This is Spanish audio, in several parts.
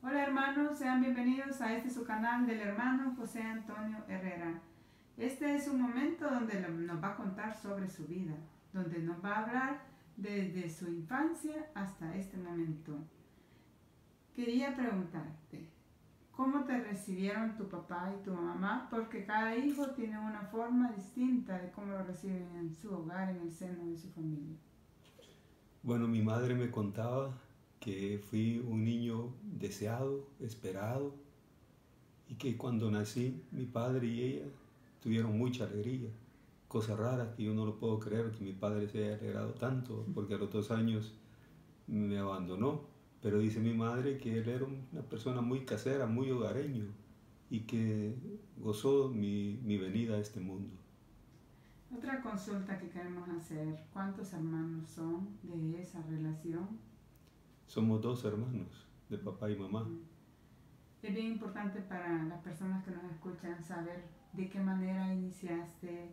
Hola hermanos, sean bienvenidos a este su canal del hermano José Antonio Herrera. Este es un momento donde nos va a contar sobre su vida, donde nos va a hablar desde su infancia hasta este momento. Quería preguntarte, ¿cómo te recibieron tu papá y tu mamá? Porque cada hijo tiene una forma distinta de cómo lo reciben en su hogar, en el seno de su familia. Bueno, mi madre me contaba que fui un niño deseado, esperado, y que cuando nací mi padre y ella tuvieron mucha alegría. Cosa rara que yo no lo puedo creer que mi padre se haya alegrado tanto, porque a los 2 años me abandonó. Pero dice mi madre que él era una persona muy casera, muy hogareño, y que gozó mi venida a este mundo. Otra consulta que queremos hacer, ¿cuántos hermanos son de esa relación? Somos 2 hermanos, de papá y mamá. Es bien importante para las personas que nos escuchan saber de qué manera iniciaste,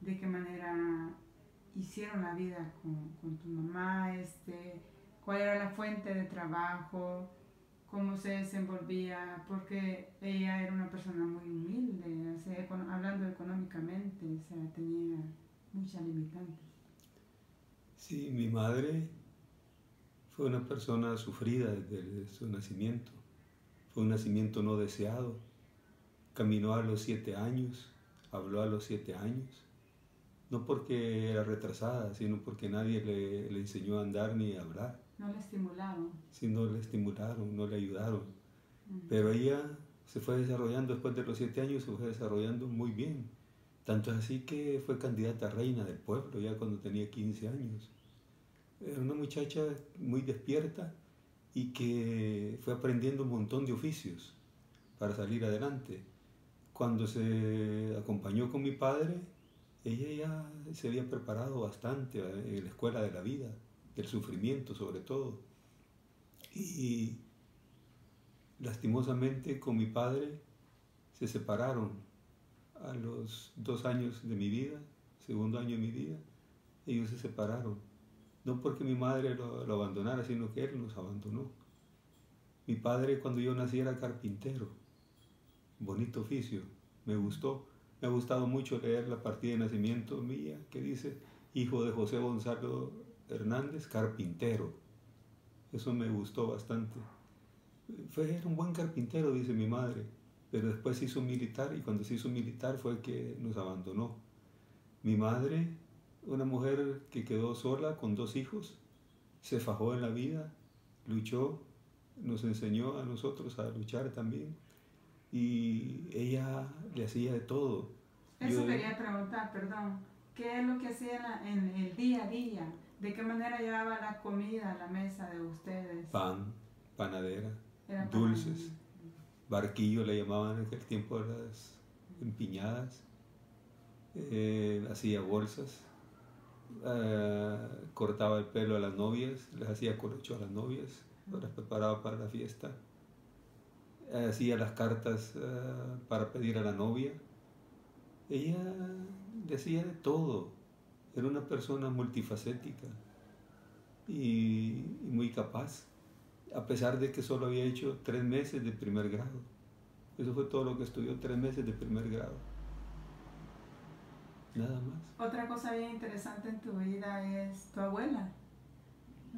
de qué manera hicieron la vida con tu mamá, cuál era la fuente de trabajo, cómo se desenvolvía, porque ella era una persona muy humilde, o sea, hablando económicamente, o sea, tenía muchas limitantes. Sí, mi madre fue una persona sufrida desde su nacimiento. Fue un nacimiento no deseado. Caminó a los 7 años, habló a los 7 años. No porque era retrasada, sino porque nadie le enseñó a andar ni a hablar. No la estimularon. Sino le estimularon, no le ayudaron. Mm. Pero ella se fue desarrollando, después de los 7 años, se fue desarrollando muy bien. Tanto es así que fue candidata a reina del pueblo ya cuando tenía 15 años. Era una muchacha muy despierta y que fue aprendiendo un montón de oficios para salir adelante. Cuando se acompañó con mi padre, ella ya se había preparado bastante en la escuela de la vida, del sufrimiento sobre todo. Y lastimosamente con mi padre se separaron a los 2 años de mi vida, segundo año de mi vida, ellos se separaron. No porque mi madre lo abandonara, sino que él nos abandonó. Mi padre cuando yo nací era carpintero, bonito oficio, me gustó. Me ha gustado mucho leer la partida de nacimiento mía que dice hijo de José Gonzalo Hernández, carpintero. Eso me gustó bastante. Era un buen carpintero, dice mi madre, pero después se hizo militar y cuando se hizo militar fue que nos abandonó. Mi madre, una mujer que quedó sola con 2 hijos, se fajó en la vida, luchó, nos enseñó a nosotros a luchar también y ella le hacía de todo. Eso quería preguntar, perdón. ¿Qué es lo que hacía en el día a día? ¿De qué manera llevaba la comida a la mesa de ustedes? Pan, panadera, Era para... dulces, barquillo le llamaban en aquel tiempo a las empiñadas, hacía bolsas, cortaba el pelo a las novias, les hacía colocho a las novias, las preparaba para la fiesta, hacía las cartas para pedir a la novia. Ella le hacía de todo, era una persona multifacética y muy capaz, a pesar de que solo había hecho 3 meses de primer grado. Eso fue todo lo que estudió, 3 meses de primer grado, nada más. Otra cosa bien interesante en tu vida es tu abuela.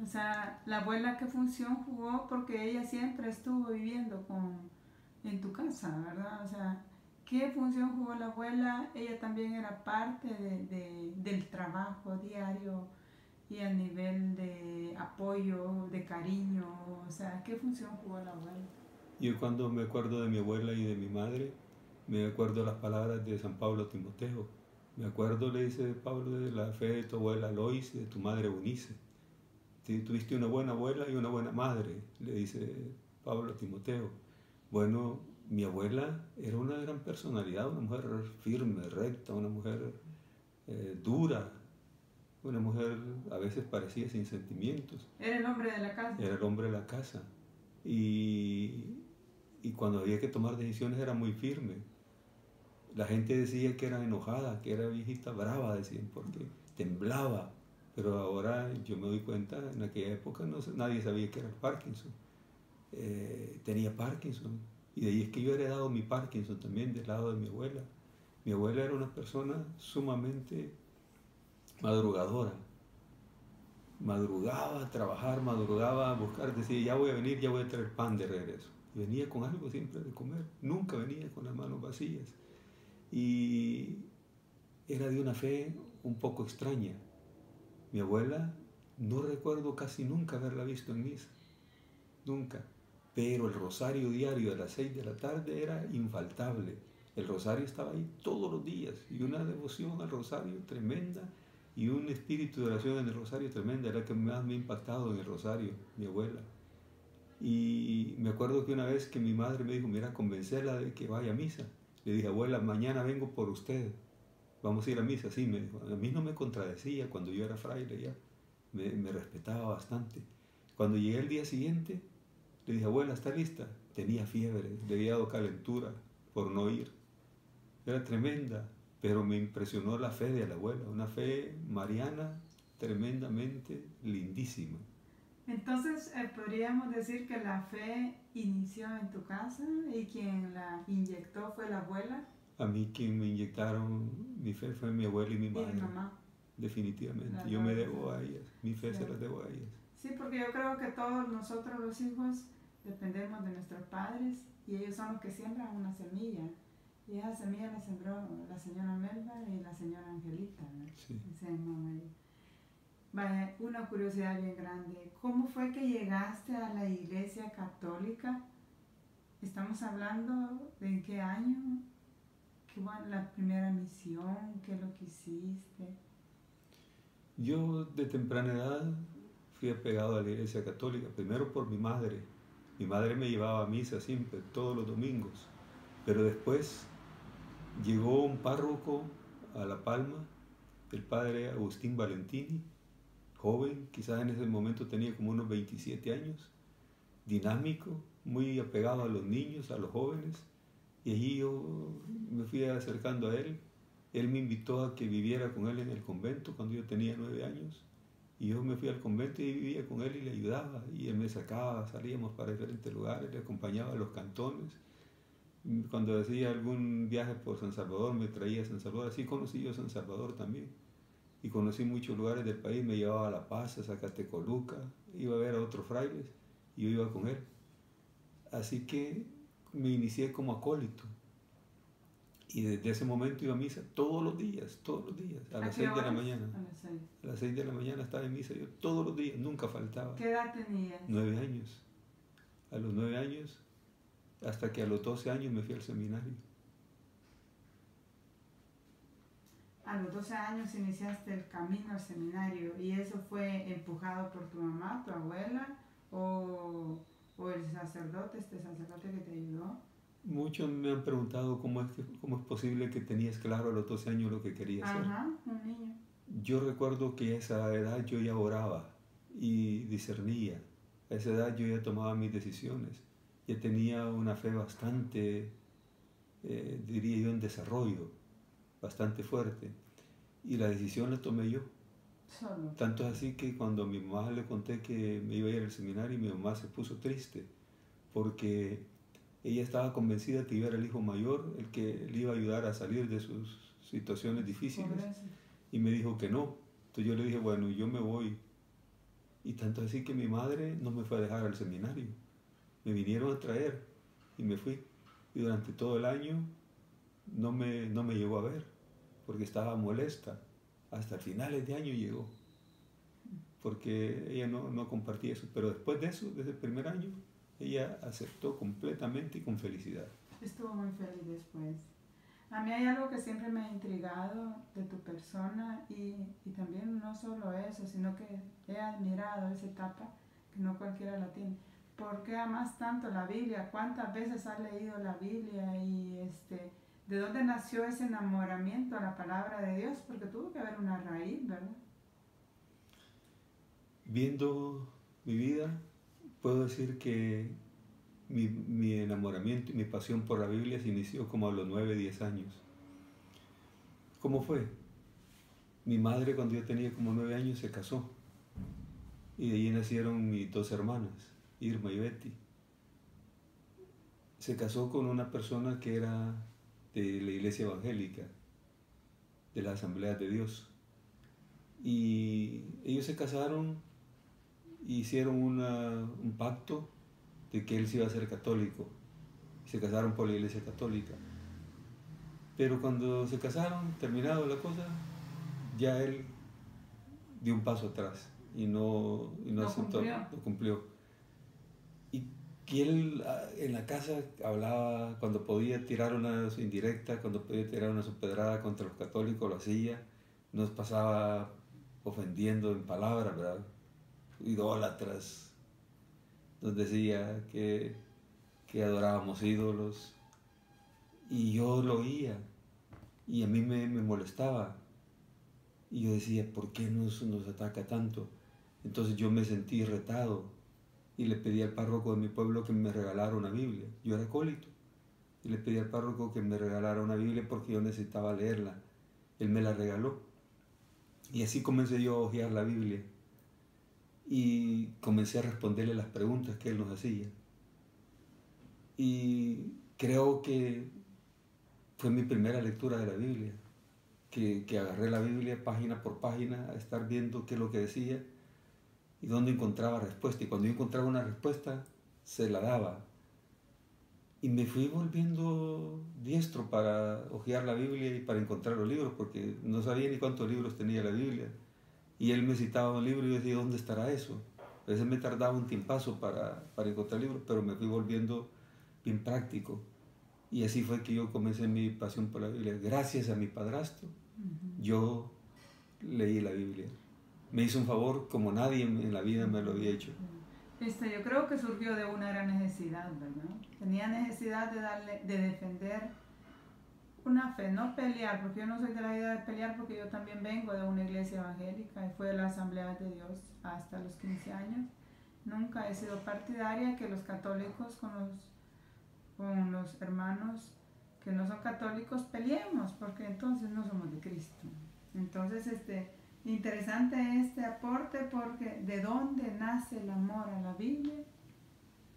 O sea, la abuela, ¿qué función jugó? Porque ella siempre estuvo viviendo en tu casa, ¿verdad? O sea, ¿qué función jugó la abuela? Ella también era parte del trabajo diario y a nivel de apoyo, de cariño. O sea, ¿qué función jugó la abuela? Yo cuando me acuerdo de mi abuela y de mi madre, me acuerdo las palabras de San Pablo a Timoteo. Me acuerdo, le dice Pablo, de la fe de tu abuela Lois y de tu madre Eunice. Tuviste una buena abuela y una buena madre, le dice Pablo a Timoteo. Bueno, mi abuela era una gran personalidad, una mujer firme, recta, una mujer dura, una mujer a veces parecía sin sentimientos. Era el hombre de la casa. Era el hombre de la casa. Y cuando había que tomar decisiones era muy firme. La gente decía que era enojada, que era viejita brava, decían, porque temblaba. Pero ahora yo me doy cuenta, en aquella época nadie sabía que era el Parkinson. tenía Parkinson. Y de ahí es que yo he heredado mi Parkinson también del lado de mi abuela. Mi abuela era una persona sumamente madrugadora. Madrugaba a trabajar, madrugaba a buscar, decía, ya voy a venir, ya voy a traer pan de regreso. Y venía con algo siempre de comer, nunca venía con las manos vacías. Y era de una fe un poco extraña. Mi abuela, no recuerdo casi nunca haberla visto en misa, nunca. Pero el rosario diario a las 6 de la tarde era infaltable. El rosario estaba ahí todos los días y una devoción al rosario tremenda y un espíritu de oración en el rosario tremenda. Era que más me ha impactado en el rosario, mi abuela. Y me acuerdo que una vez que mi madre me dijo, mira, convencerla de que vaya a misa. Le dije, abuela, mañana vengo por usted. Vamos a ir a misa. Sí, me dijo. A mí no me contradecía cuando yo era fraile ya. Me respetaba bastante. Cuando llegué el día siguiente, le dije, abuela, ¿está lista? Tenía fiebre, le había dado calentura por no ir. Era tremenda, pero me impresionó la fe de la abuela, una fe mariana tremendamente lindísima. Entonces, podríamos decir que la fe inició en tu casa y quien la inyectó fue la abuela. A mí quien me inyectaron mi fe fue mi abuela y mi madre. Y mi mamá. Definitivamente. Yo me debo a ellas, mi fe se las debo a ellas. Sí, porque yo creo que todos nosotros los hijos dependemos de nuestros padres y ellos son los que siembran una semilla. Y esa semilla la sembró la señora Melba y la señora Angelita, ¿no? Sí. Vaya, una curiosidad bien grande. ¿Cómo fue que llegaste a la Iglesia Católica? Estamos hablando de en qué año, qué fue la primera misión, qué es lo que hiciste. Yo de temprana edad fui apegado a la Iglesia Católica, primero por mi madre. Mi madre me llevaba a misa siempre, todos los domingos. Pero después llegó un párroco a La Palma, el padre Agustín Valentini, joven, quizás en ese momento tenía como unos 27 años, dinámico, muy apegado a los niños, a los jóvenes, y allí yo me fui acercando a él. Él me invitó a que viviera con él en el convento cuando yo tenía 9 años, y yo me fui al convento y vivía con él y le ayudaba, y él me sacaba, salíamos para diferentes lugares, le acompañaba a los cantones. Cuando hacía algún viaje por San Salvador me traía a San Salvador, así conocí yo San Salvador también. Y conocí muchos lugares del país, me llevaba a La Paz, a Zacatecoluca, iba a ver a otros frailes y yo iba con él. Así que me inicié como acólito. Y desde ese momento iba a misa todos los días, a las 6 de la mañana. A las 6. A las 6 de la mañana estaba en misa yo todos los días, nunca faltaba. ¿Qué edad tenías? 9 años. A los 9 años, hasta que a los 12 años me fui al seminario. A los 12 años iniciaste el camino al seminario y eso fue empujado por tu mamá, tu abuela o el sacerdote, este sacerdote que te ayudó. Muchos me han preguntado cómo es posible que tenías claro a los 12 años lo que querías hacer. Ajá, un niño. Yo recuerdo que a esa edad yo ya oraba y discernía. A esa edad yo ya tomaba mis decisiones. Ya tenía una fe bastante, diría yo, en desarrollo, bastante fuerte. Y la decisión la tomé yo. Solo. Tanto es así que cuando a mi mamá le conté que me iba a ir al seminario, mi mamá se puso triste porque ella estaba convencida que yo era el hijo mayor, el que le iba a ayudar a salir de sus situaciones difíciles. Y me dijo que no. Entonces yo le dije, bueno, yo me voy. Y tanto así que mi madre no me fue a dejar al seminario. Me vinieron a traer y me fui. Y durante todo el año no me llegó a ver porque estaba molesta. Hasta finales de año llegó. Porque ella no compartía eso. Pero después de eso, desde el primer año, ella aceptó completamente y con felicidad. Estuvo muy feliz después. A mí hay algo que siempre me ha intrigado de tu persona y también no solo eso, sino que he admirado esa etapa que no cualquiera la tiene. ¿Por qué amas tanto la Biblia? ¿Cuántas veces has leído la Biblia? Y ¿de dónde nació ese enamoramiento a la palabra de Dios? Porque tuvo que haber una raíz, ¿verdad? Viendo mi vida, puedo decir que mi enamoramiento y mi pasión por la Biblia se inició como a los 9, 10 años. ¿Cómo fue? Mi madre cuando yo tenía como 9 años se casó y de allí nacieron mis 2 hermanas, Irma y Betty. se casó con una persona que era de la iglesia evangélica, de las Asambleas de Dios. Y ellos se casaron y hicieron un pacto de que él se iba a ser católico. Se casaron por la iglesia católica. Pero cuando se casaron, terminado la cosa, ya él dio un paso atrás y no aceptó, no cumplió. Y que él en la casa hablaba, cuando podía tirar una indirecta, cuando podía tirar una pedrada contra los católicos, lo hacía. Nos pasaba ofendiendo en palabras, ¿verdad? Idólatras. Nos decía que adorábamos ídolos. Y yo lo oía. Y a mí me molestaba. Y yo decía, ¿por qué nos ataca tanto? Entonces yo me sentí retado y le pedí al párroco de mi pueblo que me regalara una Biblia. Yo era acólito y le pedí al párroco que me regalara una Biblia porque yo necesitaba leerla. Él me la regaló y así comencé yo a hojear la Biblia y comencé a responderle las preguntas que él nos hacía. Y creo que fue mi primera lectura de la Biblia. Que agarré la Biblia página por página a estar viendo qué es lo que decía y dónde encontraba respuesta. Y cuando yo encontraba una respuesta, se la daba. Y me fui volviendo diestro para hojear la Biblia y para encontrar los libros, porque no sabía ni cuántos libros tenía la Biblia. Y él me citaba un libro y yo decía, ¿dónde estará eso? A veces me tardaba un tiempazo para encontrar libros, pero me fui volviendo bien práctico. Y así fue que yo comencé mi pasión por la Biblia. Gracias a mi padrastro, yo leí la Biblia. Me hizo un favor como nadie en la vida me lo había hecho. Yo creo que surgió de una gran necesidad, ¿verdad? Tenía necesidad de defender una fe, no pelear, porque yo no soy de la idea de pelear, porque yo también vengo de una iglesia evangélica y fui de la Asamblea de Dios hasta los 15 años. Nunca he sido partidaria que los católicos con los hermanos que no son católicos peleemos, porque entonces no somos de Cristo. Entonces, interesante este aporte, porque ¿de dónde nace el amor a la Biblia?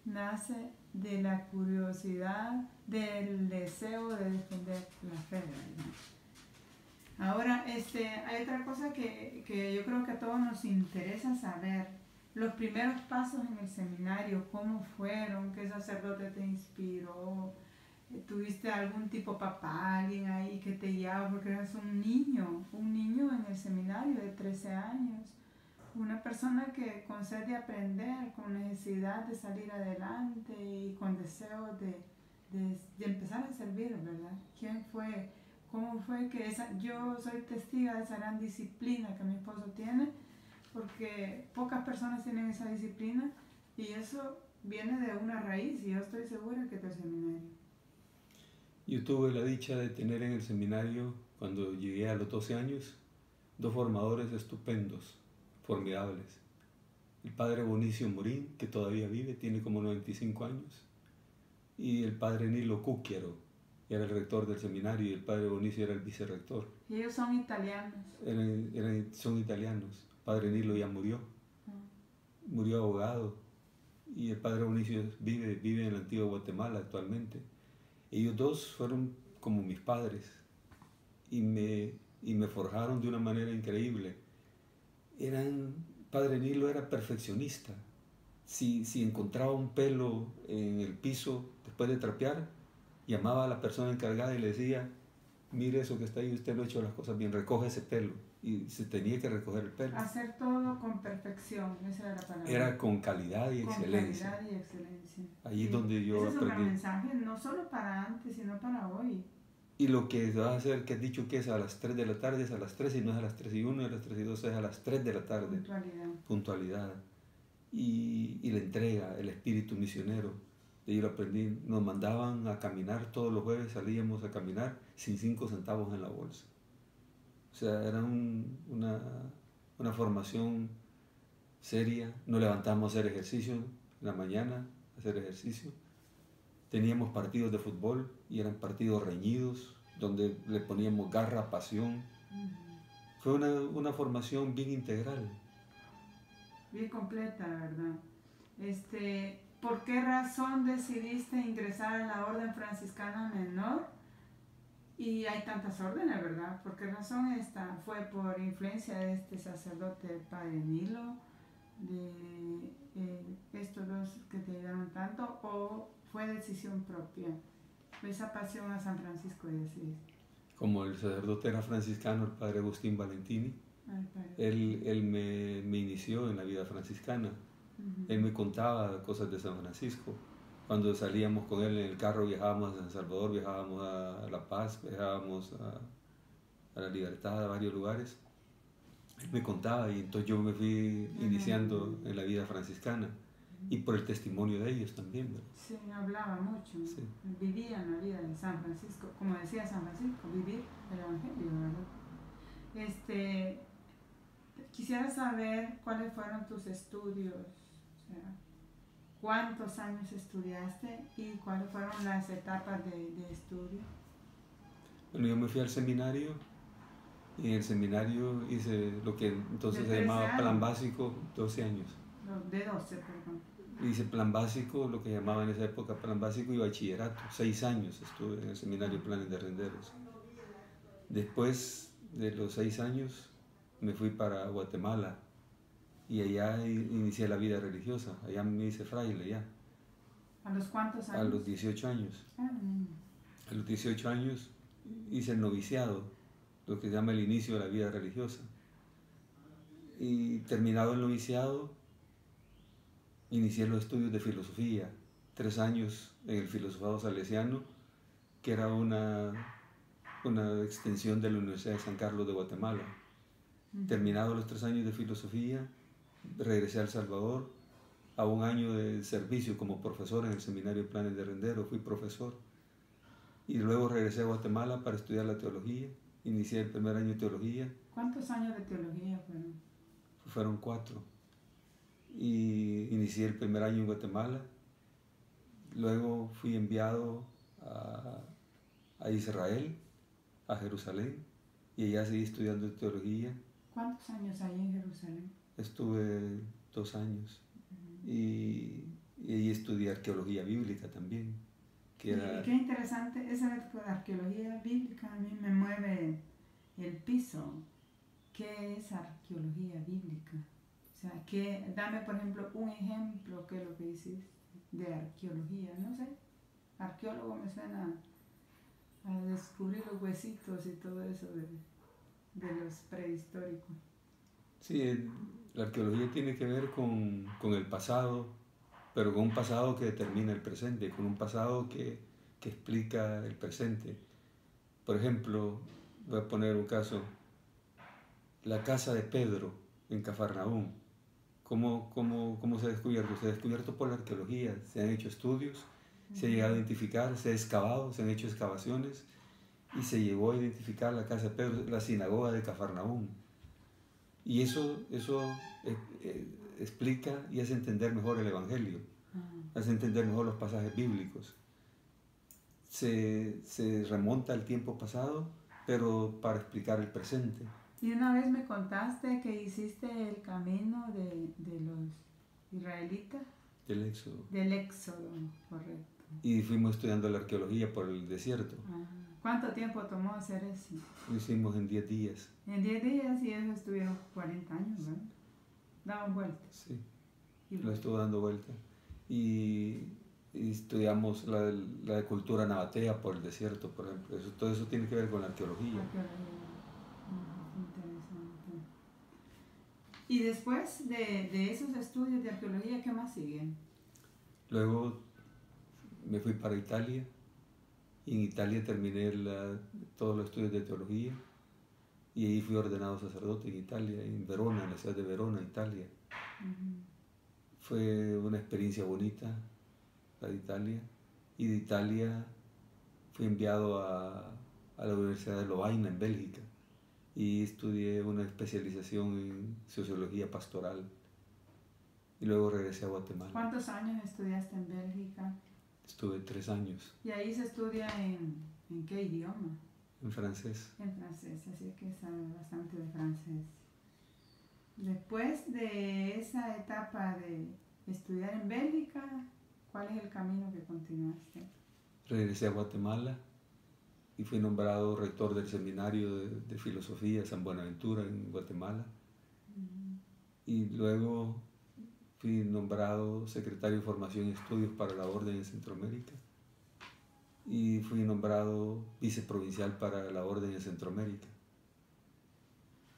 Nace de la curiosidad, del deseo de defender la fe, ¿verdad? Ahora, hay otra cosa que yo creo que a todos nos interesa saber. Los primeros pasos en el seminario, ¿cómo fueron? ¿Qué sacerdote te inspiró? ¿Tuviste algún tipo papá, alguien ahí que te guiaba? Porque eras un niño en el seminario de 13 años. Una persona que con sed de aprender, con necesidad de salir adelante y con deseo de empezar a servir, ¿verdad? ¿Quién fue? ¿Cómo fue que yo soy testiga de esa gran disciplina que mi esposo tiene? Porque pocas personas tienen esa disciplina y eso viene de una raíz y yo estoy segura que es del seminario. Yo tuve la dicha de tener en el seminario, cuando llegué a los 12 años, dos formadores estupendos, formidables. El padre Bonicio Morín, que todavía vive, tiene como 95 años, y el padre Nilo Cucchiaro, que era el rector del seminario, y el padre Bonicio era el vicerrector. ¿Y ellos son italianos? Son italianos. Padre Nilo ya murió, murió ahogado, y el padre Bonicio vive en la antigua Guatemala actualmente. Ellos dos fueron como mis padres y me forjaron de una manera increíble. Padre Nilo era perfeccionista. Si encontraba un pelo en el piso después de trapear, llamaba a la persona encargada y le decía, mire eso que está ahí, usted no ha hecho las cosas bien, recoge ese pelo. Y se tenía que recoger el pelo. Hacer todo con perfección, esa era la palabra. Era con calidad y excelencia. Con calidad y excelencia. Allí es donde yo ese aprendí. Es un gran mensaje, no solo para antes, sino para hoy. Y lo que vas a hacer, que has dicho que es a las 3 de la tarde, es a las 3 y no es a las 3 y 1, a las 3 y 2, es a las 3 de la tarde. Puntualidad. Puntualidad. Y la entrega, el espíritu misionero. De ahí lo aprendí. Nos mandaban a caminar todos los jueves, salíamos a caminar sin 5 centavos en la bolsa. O sea, era una formación seria. Nos levantamos a hacer ejercicio en la mañana, a hacer ejercicio. Teníamos partidos de fútbol y eran partidos reñidos, donde le poníamos garra, pasión. Fue una formación bien integral. Bien completa, ¿verdad? ¿por qué razón decidiste ingresar a la orden franciscana menor? Y hay tantas órdenes, ¿verdad? ¿Por qué razón esta? ¿Fue por influencia de este sacerdote, el padre Nilo, de estos dos que te ayudaron tanto, o fue decisión propia? Esa pasión a San Francisco de Asís. Como el sacerdote era franciscano, el padre Agustín Valentini, Ay, padre. él me inició en la vida franciscana. Él me contaba cosas de San Francisco. Cuando salíamos con él en el carro, viajábamos a San Salvador, viajábamos a La Paz, viajábamos a La Libertad, a varios lugares. Él me contaba y entonces yo me fui iniciando en la vida franciscana y por el testimonio de ellos también, ¿verdad? Sí, hablaba mucho, Sí. vivía en la vida de San Francisco, como decía San Francisco, vivir el Evangelio, ¿verdad? Quisiera saber cuáles fueron tus estudios, o sea, cuántos años estudiaste y cuáles fueron las etapas de estudio. Bueno, yo me fui al seminario y en el seminario hice lo que entonces se llamaba plan básico, 12 años. De 12, perdón. Hice plan básico, lo que llamaban en esa época plan básico y bachillerato. 6 años estuve en el seminario Planes de Renderos. Después de los 6 años me fui para Guatemala y allá inicié la vida religiosa. Allá me hice fraile ya. ¿A los cuántos años? A los 18 años. A los 18 años hice el noviciado, lo que se llama el inicio de la vida religiosa. Y terminado el noviciado, inicié los estudios de filosofía, 3 años en el filosofado salesiano, que era una extensión de la Universidad de San Carlos de Guatemala. Terminados los 3 años de filosofía, regresé a El Salvador a 1 año de servicio como profesor en el seminario Planes de Renderos, fui profesor. Y luego regresé a Guatemala para estudiar la teología, inicié el primer año de teología. ¿Cuántos años de teología fueron? Fueron 4. Y inicié el primer año en Guatemala. Luego fui enviado a Israel, a Jerusalén, y allá seguí estudiando teología. ¿Cuántos años hay en Jerusalén? Estuve 2 años. Y ahí estudié arqueología bíblica también. Qué interesante, esa arqueología bíblica a mí me mueve el piso. ¿Qué es arqueología bíblica? O sea, dame por ejemplo un ejemplo, ¿qué es lo que hiciste de arqueología? No sé, arqueólogo me suena a descubrir los huesitos y todo eso de los prehistóricos. Sí, la arqueología tiene que ver con el pasado, pero con un pasado que determina el presente, con un pasado que explica el presente. Por ejemplo, voy a poner un caso, la casa de Pedro en Cafarnaúm. ¿Cómo se ha descubierto? Se ha descubierto por la arqueología, se han hecho estudios, se ha llegado a identificar, se ha excavado, se han hecho excavaciones y se llegó a identificar la casa de Pedro, la sinagoga de Cafarnaúm. Y eso explica y hace entender mejor el Evangelio, hace entender mejor los pasajes bíblicos. Se remonta al tiempo pasado, pero para explicar el presente. Y una vez me contaste que hiciste el camino de los israelitas. Del Éxodo. Del Éxodo, correcto. Y fuimos estudiando la arqueología por el desierto. ¿Cuánto tiempo tomó hacer eso? Lo hicimos en 10 días. En 10 días y ellos estuvieron 40 años, ¿verdad? Daban vueltas. Sí, lo estuvo dando vueltas. Y estudiamos la cultura nabatea por el desierto, por ejemplo. Todo eso tiene que ver con la arqueología. Interesante. Y después de esos estudios de arqueología, ¿qué más siguen? Luego me fui para Italia. Y en Italia terminé todos los estudios de teología. Y ahí fui ordenado sacerdote en Italia, en Verona, en la ciudad de Verona, Italia. Fue una experiencia bonita, la de Italia. Y de Italia fui enviado a la Universidad de Lovaina, en Bélgica. Y estudié una especialización en sociología pastoral. Y luego regresé a Guatemala. ¿Cuántos años estudiaste en Bélgica? Estuve 3 años. ¿Y ahí se estudia en qué idioma? En francés. En francés, así que sabe bastante de francés. Después de esa etapa de estudiar en Bélgica, ¿Cuál es el camino que continuaste? Regresé a Guatemala y fui nombrado rector del Seminario de Filosofía San Buenaventura en Guatemala. Y luego fui nombrado secretario de Formación y Estudios para la Orden en Centroamérica. Y fui nombrado viceprovincial para la Orden en Centroamérica.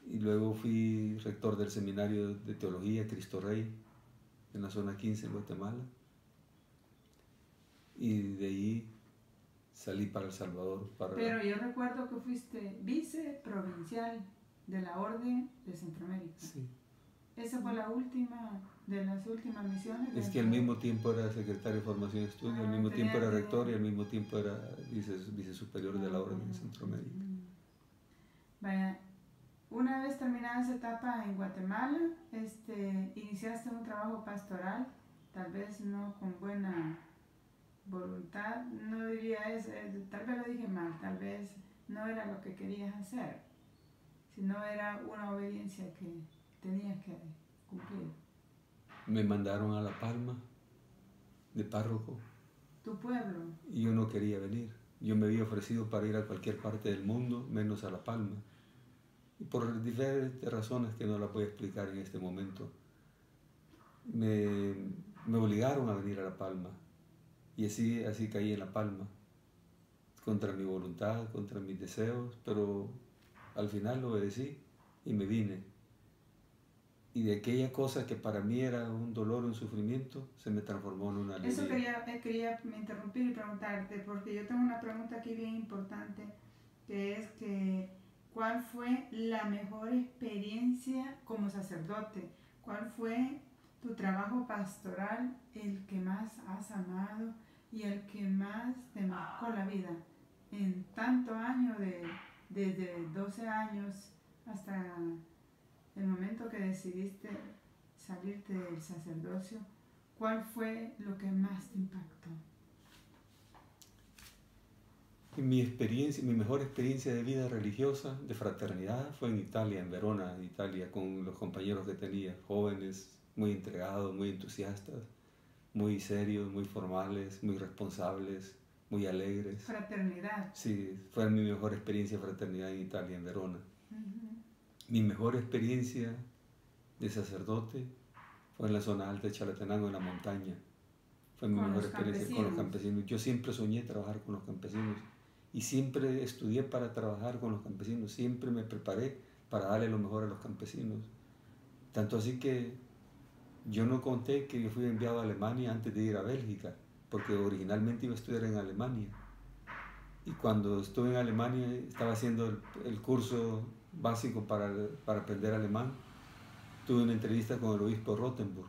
Y luego fui rector del Seminario de Teología Cristo Rey en la zona 15 en Guatemala. Y de ahí salí para El Salvador. Pero yo recuerdo que fuiste viceprovincial de la Orden de Centroamérica. Sí. Esa fue la última de las últimas misiones. Es que al mismo tiempo era secretario de Formación y Estudio, al mismo tiempo era rector y al mismo tiempo era vice superior de la Orden de Centroamérica. Vaya, una vez terminada esa etapa en Guatemala, iniciaste un trabajo pastoral, tal vez no con buena voluntad, no diría eso, tal vez lo dije mal, tal vez no era lo que querías hacer, sino era una obediencia que tenías que cumplir. Me mandaron a La Palma de párroco. ¿Tu pueblo? Y yo no quería venir. Yo me había ofrecido para ir a cualquier parte del mundo, menos a La Palma. Y por diferentes razones que no las voy a explicar en este momento, me obligaron a venir a La Palma. Y así caí en La Palma, contra mi voluntad, contra mis deseos, pero al final lo obedecí y me vine. Y de aquella cosa que para mí era un dolor, un sufrimiento, se me transformó en una alegría. Eso quería interrumpir y preguntarte, porque yo tengo una pregunta aquí bien importante, que es que ¿cuál fue la mejor experiencia como sacerdote? ¿Cuál fue tu trabajo pastoral, el que más has amado y el que más te marcó la vida? En tanto año, desde 12 años hasta el momento que decidiste salirte del sacerdocio, ¿cuál fue lo que más te impactó? Mi mejor experiencia de vida religiosa, de fraternidad, fue en Italia, en Verona, Italia, con los compañeros que tenía, jóvenes, muy entregados, muy entusiastas, muy serios, muy formales, muy responsables, muy alegres. Fraternidad. Sí, fue mi mejor experiencia de fraternidad en Italia, en Verona. Mi mejor experiencia de sacerdote fue en la zona alta de Chalatenango, en la montaña. Fue mi mejor experiencia con los campesinos. Yo siempre soñé trabajar con los campesinos y siempre estudié para trabajar con los campesinos. Siempre me preparé para darle lo mejor a los campesinos. Tanto así que yo no conté que yo fui enviado a Alemania antes de ir a Bélgica, porque originalmente iba a estudiar en Alemania. Y cuando estuve en Alemania, estaba haciendo el curso básico para aprender alemán, tuve una entrevista con el obispo Rothenburg,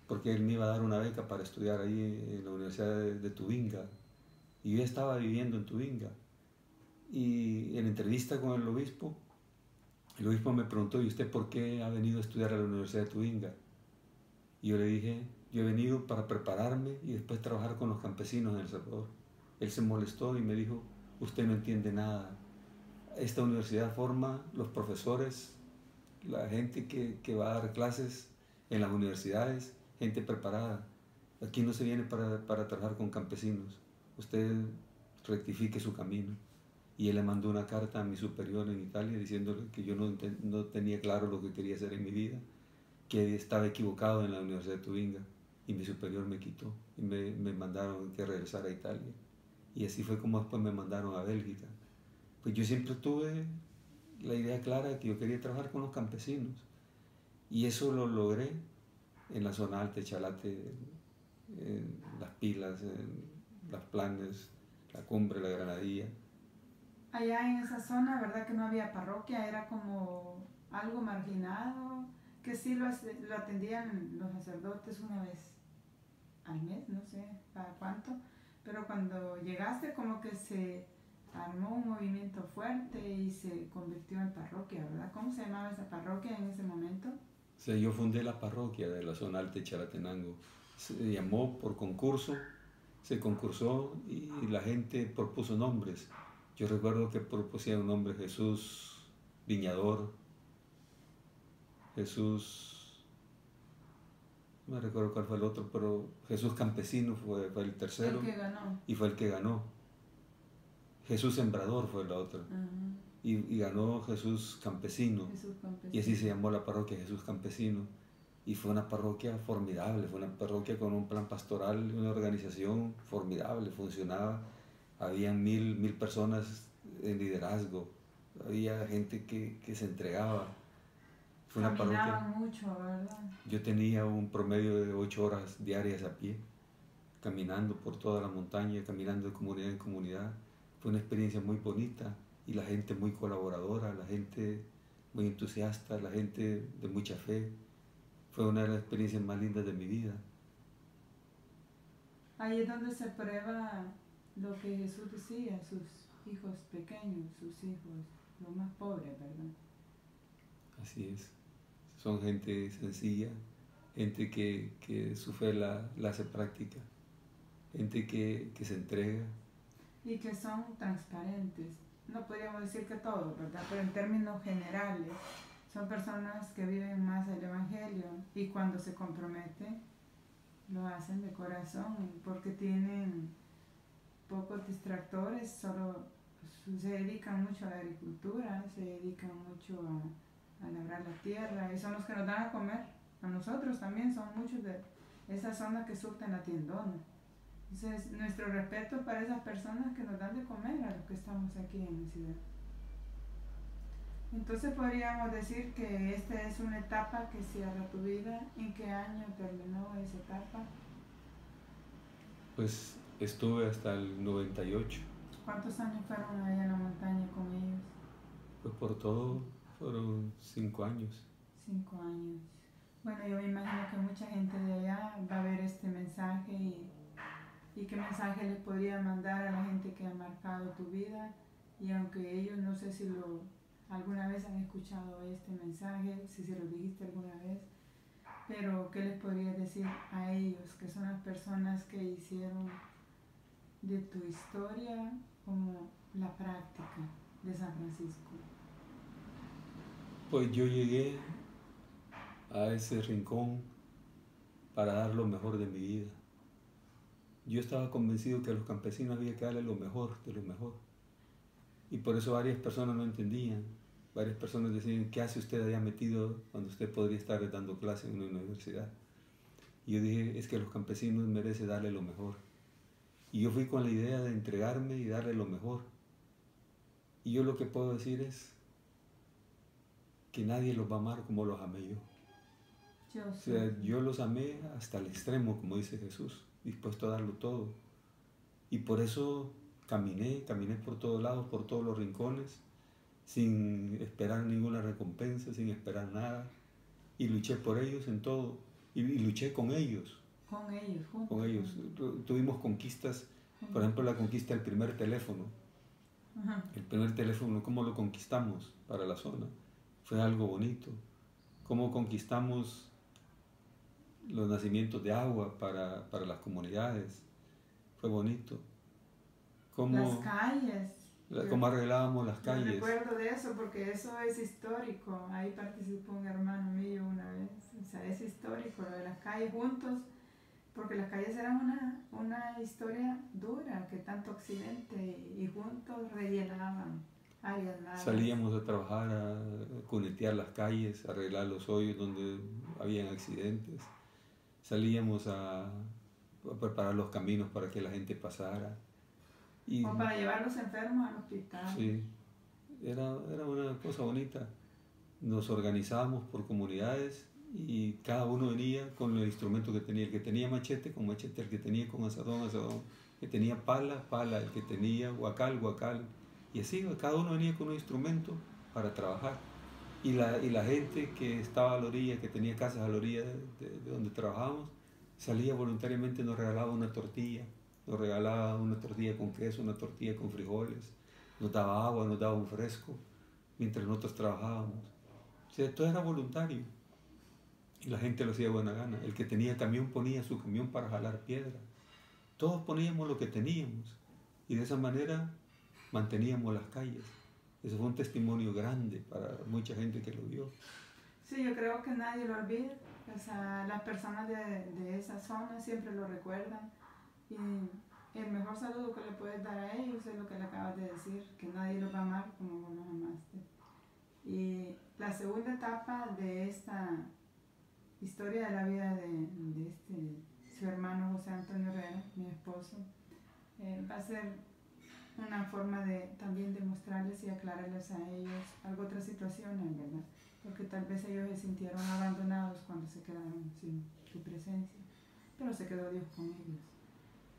porque él me iba a dar una beca para estudiar ahí en la Universidad de Tubinga. Y yo estaba viviendo en Tubinga. Y en entrevista con el obispo me preguntó, ¿y usted por qué ha venido a estudiar a la Universidad de Tubinga? Y yo le dije, yo he venido para prepararme y después trabajar con los campesinos en El Salvador. Él se molestó y me dijo, usted no entiende nada. Esta universidad forma los profesores, la gente que va a dar clases en las universidades, gente preparada. Aquí no se viene para trabajar con campesinos. Usted rectifique su camino. Y él le mandó una carta a mi superior en Italia diciéndole que yo no tenía claro lo que quería hacer en mi vida, que estaba equivocado en la Universidad de Tubinga. Y mi superior me quitó y me mandaron que regresara a Italia. Y así fue como después me mandaron a Bélgica. Pues yo siempre tuve la idea clara de que yo quería trabajar con los campesinos. Y eso lo logré en la zona alta de Chalate, en Las Pilas, en Las Planes, la Cumbre, la Granadilla. Allá en esa zona, ¿verdad que no había parroquia? Era como algo marginado, que sí lo atendían los sacerdotes una vez al mes, no sé para cuánto, pero cuando llegaste como que se armó un movimiento fuerte y se convirtió en parroquia, ¿verdad? ¿Cómo se llamaba esa parroquia en ese momento? O sea, yo fundé la parroquia de la zona alta de Chalatenango. Se llamó por concurso, se concursó y la gente propuso nombres. Yo recuerdo que propusieron nombre Jesús Viñador, Jesús no me recuerdo cuál fue el otro, pero Jesús Campesino fue el tercero. El que ganó. Y fue el que ganó. Jesús Sembrador fue la otra. Y ganó Jesús Campesino. Jesús Campesino. Y así se llamó la parroquia, Jesús Campesino. Y fue una parroquia formidable, fue una parroquia con un plan pastoral, una organización formidable, funcionaba. Habían 1000 personas en liderazgo, había gente que se entregaba. Fue una parroquia. Mucho, ¿verdad? Yo tenía un promedio de 8 horas diarias a pie, caminando por toda la montaña, caminando de comunidad en comunidad. Fue una experiencia muy bonita y la gente muy colaboradora, la gente muy entusiasta, la gente de mucha fe. Fue una de las experiencias más lindas de mi vida. Ahí es donde se prueba lo que Jesús decía, sus hijos pequeños, sus hijos, los más pobres, ¿verdad? Así es. Son gente sencilla, gente que su fe la hace práctica, gente que se entrega. Y que son transparentes. No podríamos decir que todos, ¿verdad? Pero en términos generales, son personas que viven más el Evangelio y cuando se comprometen, lo hacen de corazón porque tienen pocos distractores, solo se dedican mucho a la agricultura, se dedican mucho a labrar la tierra y son los que nos dan a comer. A nosotros también son muchos de esas zonas que surten la tiendona. Entonces, nuestro respeto para esas personas que nos dan de comer a los que estamos aquí en la ciudad. Entonces podríamos decir que esta es una etapa que cierra tu vida. ¿En qué año terminó esa etapa? Pues estuve hasta el 98. ¿Cuántos años fueron allá en la montaña con ellos? Pues por todo fueron 5 años. 5 años. Bueno, yo me imagino que mucha gente de allá va a ver este mensaje y qué mensaje les podría mandar a la gente que ha marcado tu vida. Y aunque ellos no sé si alguna vez han escuchado este mensaje, si se lo dijiste alguna vez, pero ¿qué les podrías decir a ellos, que son las personas que hicieron de tu historia como la práctica de San Francisco? Pues yo llegué a ese rincón para dar lo mejor de mi vida. Yo estaba convencido que a los campesinos había que darle lo mejor de lo mejor. Y por eso varias personas no entendían. Varias personas decían, ¿qué hace usted allá metido cuando usted podría estar dando clases en una universidad? Y yo dije, es que a los campesinos merece darle lo mejor. Y yo fui con la idea de entregarme y darle lo mejor. Y yo lo que puedo decir es que nadie los va a amar como los amé yo. O sea, yo los amé hasta el extremo, como dice Jesús, dispuesto a darlo todo. Y por eso caminé por todos lados, por todos los rincones, sin esperar ninguna recompensa, sin esperar nada. Y luché por ellos en todo. Y luché con ellos. Con ellos, juntos. Con ellos. Tuvimos conquistas, por ejemplo, la conquista del primer teléfono. Ajá. El primer teléfono, ¿cómo lo conquistamos para la zona? Fue algo bonito. ¿Cómo conquistamos los nacimientos de agua para las comunidades? Fue bonito. Las calles. ¿Cómo arreglábamos las calles? Yo recuerdo de eso porque eso es histórico. Ahí participó un hermano mío una vez. O sea, es histórico lo de las calles juntos, porque las calles eran una historia dura, que tanto accidente y juntos rellenaban áreas largas. Salíamos a trabajar, a cunetear las calles, a arreglar los hoyos donde habían accidentes. Salíamos a preparar los caminos para que la gente pasara. O para llevar a los enfermos al hospital. Sí, era una cosa bonita. Nos organizábamos por comunidades y cada uno venía con el instrumento que tenía. El que tenía machete, con machete; el que tenía con asadón, asadón; el que tenía pala, pala; el que tenía guacal, guacal. Y así, cada uno venía con un instrumento para trabajar. Y la gente que estaba a la orilla, que tenía casas a la orilla de donde trabajábamos, salía voluntariamente y nos regalaba una tortilla. Nos regalaba una tortilla con queso, una tortilla con frijoles, nos daba agua, nos daba un fresco, mientras nosotros trabajábamos. O sea, todo era voluntario. Y la gente lo hacía de buena gana. El que tenía camión ponía su camión para jalar piedra. Todos poníamos lo que teníamos. Y de esa manera manteníamos las calles. Eso fue un testimonio grande para mucha gente que lo vio. Sí, yo creo que nadie lo olvida. O sea, las personas de esa zona siempre lo recuerdan. Y el mejor saludo que le puedes dar a ellos es lo que le acabas de decir, que nadie los va a amar como vos los amaste. Y la segunda etapa de esta historia de la vida de su hermano José Antonio Herrera, mi esposo, va a ser una forma también de mostrarles y aclararles a ellos otras situaciones, ¿verdad? Porque tal vez ellos se sintieron abandonados cuando se quedaron sin su presencia, pero se quedó Dios con ellos.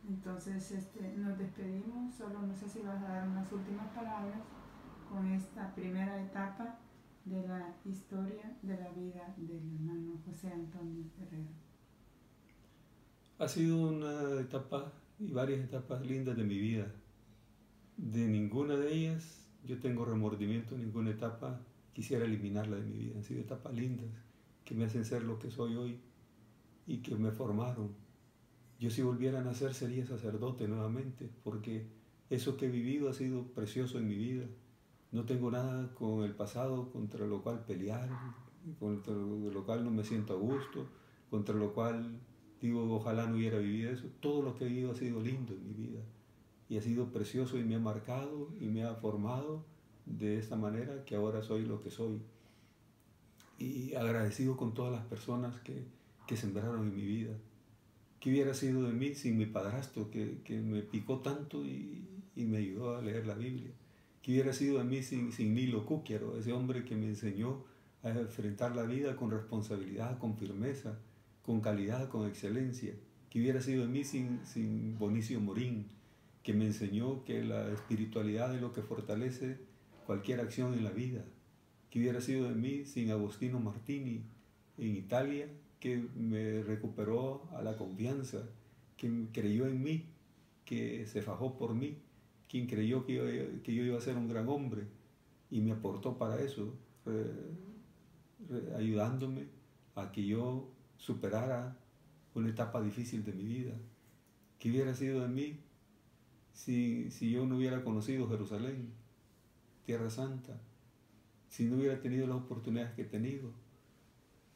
Entonces nos despedimos, solo no sé si vas a dar unas últimas palabras con esta primera etapa de la historia de la vida del hermano José Antonio Herrera. Ha sido una etapa y varias etapas lindas de mi vida. De ninguna de ellas yo tengo remordimiento, ninguna etapa quisiera eliminarla de mi vida. Han sido etapas lindas que me hacen ser lo que soy hoy y que me formaron. Yo si volviera a nacer sería sacerdote nuevamente, porque eso que he vivido ha sido precioso en mi vida. No tengo nada con el pasado contra lo cual pelear, contra lo cual no me siento a gusto, contra lo cual digo ojalá no hubiera vivido eso. Todo lo que he vivido ha sido lindo en mi vida y ha sido precioso y me ha marcado y me ha formado de esta manera que ahora soy lo que soy. Y agradecido con todas las personas que sembraron en mi vida. ¿Qué hubiera sido de mí sin mi padrastro que me picó tanto y me ayudó a leer la Biblia? ¿Qué hubiera sido de mí sin Nilo Cúquiaro, ese hombre que me enseñó a enfrentar la vida con responsabilidad, con firmeza, con calidad, con excelencia? ¿Qué hubiera sido de mí sin Bonicio Morín, que me enseñó que la espiritualidad es lo que fortalece cualquier acción en la vida? ¿Qué hubiera sido de mí sin Agostino Martini en Italia, que me recuperó a la confianza, que creyó en mí, que se fajó por mí, quien creyó que yo iba a ser un gran hombre y me aportó para eso, ayudándome a que yo superara una etapa difícil de mi vida? ¿Qué hubiera sido de mí si yo no hubiera conocido Jerusalén, Tierra Santa? Si no hubiera tenido las oportunidades que he tenido,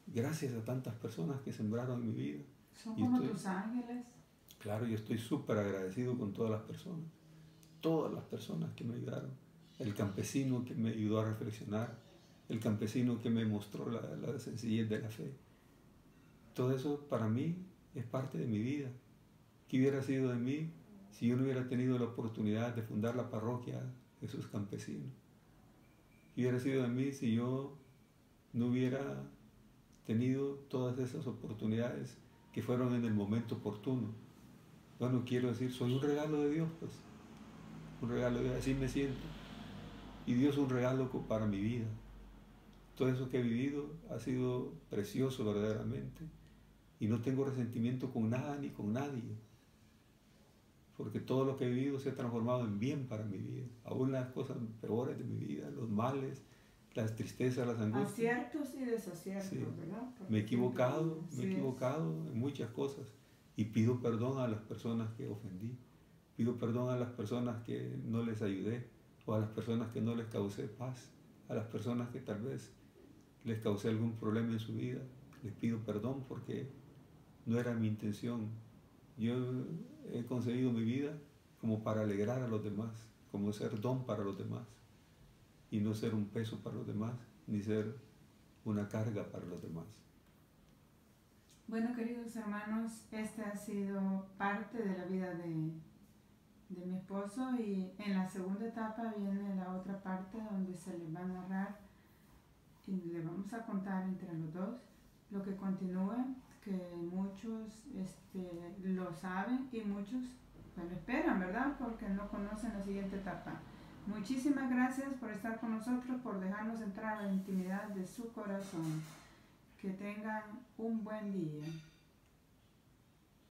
gracias a tantas personas que sembraron en mi vida. Son como tus ángeles. Claro, yo estoy súper agradecido con todas las personas que me ayudaron. El campesino que me ayudó a reflexionar, el campesino que me mostró la sencillez de la fe. Todo eso para mí es parte de mi vida. ¿Qué hubiera sido de mí si yo no hubiera tenido la oportunidad de fundar la parroquia Jesús Campesino? ¿Qué hubiera sido de mí si yo no hubiera tenido todas esas oportunidades que fueron en el momento oportuno? Bueno, quiero decir, soy un regalo de Dios, pues. Un regalo de Dios, así me siento. Y Dios es un regalo para mi vida. Todo eso que he vivido ha sido precioso verdaderamente. Y no tengo resentimiento con nada ni con nadie. Porque todo lo que he vivido se ha transformado en bien para mi vida. Aún las cosas peores de mi vida, los males, las tristezas, las angustias. Aciertos y desaciertos, sí, ¿verdad? Me he equivocado en muchas cosas. Y pido perdón a las personas que ofendí. Pido perdón a las personas que no les ayudé, o a las personas que no les causé paz, a las personas que tal vez les causé algún problema en su vida. Les pido perdón porque no era mi intención. Yo he concebido mi vida como para alegrar a los demás, como ser don para los demás, y no ser un peso para los demás, ni ser una carga para los demás. Bueno, queridos hermanos, esta ha sido parte de la vida de mi esposo, y en la segunda etapa viene la otra parte donde se les va a narrar y le vamos a contar entre los dos lo que continúa, que muchos lo saben y muchos lo esperan, ¿verdad? Porque no conocen la siguiente etapa. Muchísimas gracias por estar con nosotros, por dejarnos entrar a la intimidad de su corazón. Que tengan un buen día.